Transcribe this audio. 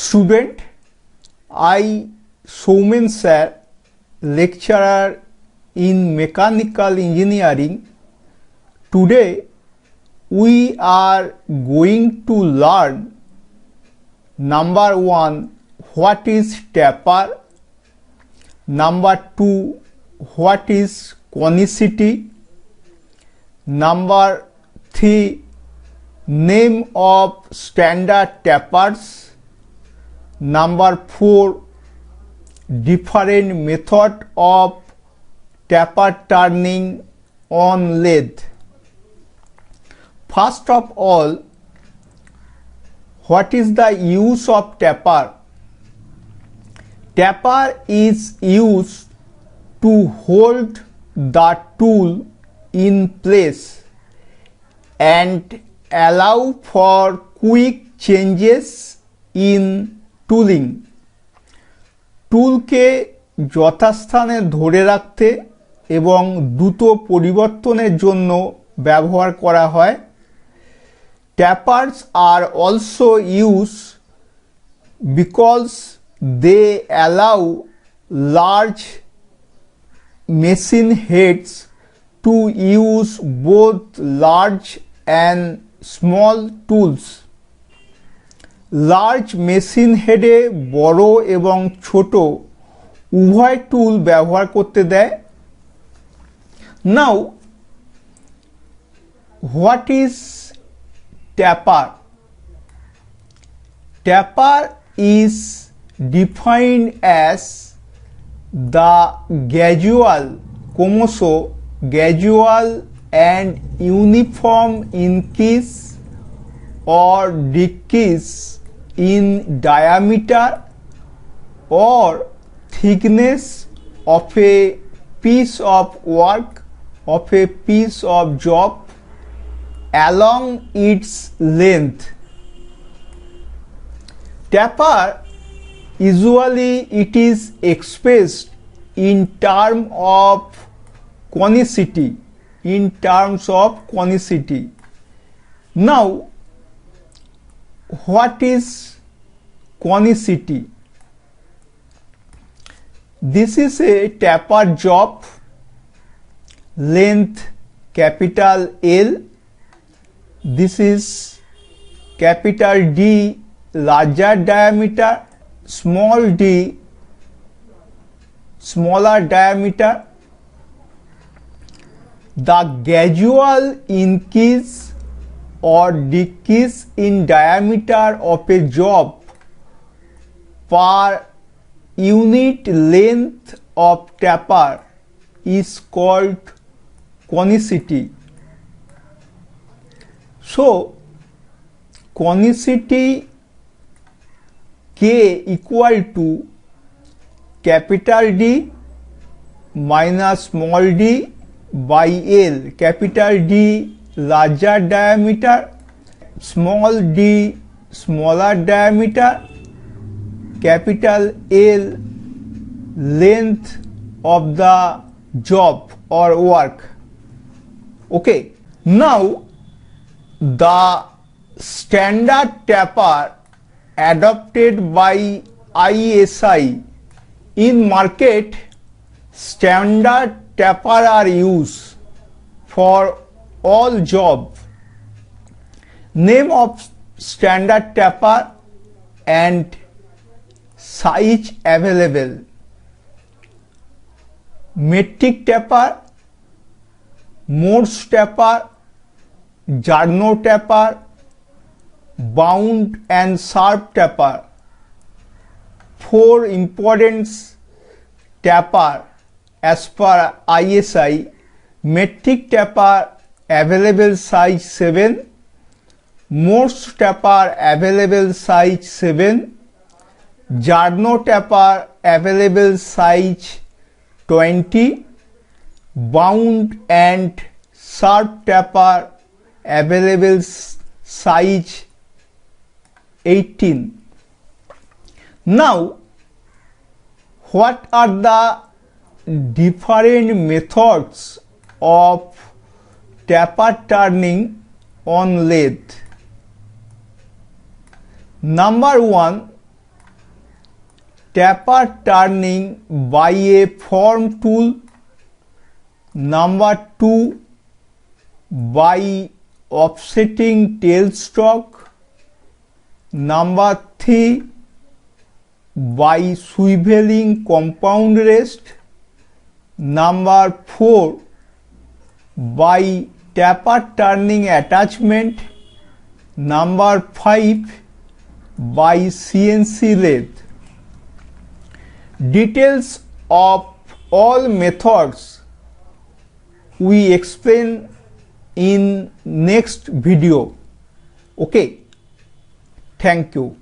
Student, I, Soumen sir, lecturer in Mechanical Engineering. Today we are going to learn number 1, what is taper, number 2, what is conicity, number 3, name of standard tapers, number 4, different method of taper turning on lathe. First of all, what is the use of taper? Taper is used to hold the tool in place and allow for quick changes in tooling. টুলকে যথাস্থানে ধরে রাখতে এবং দ্রুত পরিবর্তনের জন্য ব্যবহার করা হয়। Tapers are also used because they allow large machine heads to use both large and small tools. Large machine হেডে বড় এবং ছোট উভয় টুল ব্যবহার করতে দেয়। Now what is taper? Taper is defined as the gradual, ক্রমশ gradual and uniform increase or decrease in diameter or thickness of a piece of work, of a piece of job along its length. Taper, usually it is expressed in terms of conicity, Now, what is conicity? This is a taper job, length capital L, this is capital D, larger diameter, small d, smaller diameter. The gradual increase or decrease in diameter of a job per unit length of taper is called conicity. So, conicity K equal to capital D minus small d by L. Capital D larger diameter, small d smaller diameter, capital L length of the job or work. Okay, now the standard taper adopted by ISI. In market, standard taper are used for all job. Name of standard taper and size available: metric taper, Morse taper, Jarno taper, bound and sharp taper. 4 important taper as per ISI. Metric taper available size 7, Morse taper available size 7, Jarno taper available size 20, bound and sharp taper available size 18. Now, what are the different methods of taper turning on lathe? Number 1, taper turning by a form tool. Number 2, by offsetting tailstock. Number 3, by swiveling compound rest. Number 4, by taper turning attachment. Number 5, by CNC lathe. Details of all methods we explain in next video. Okay, thank you.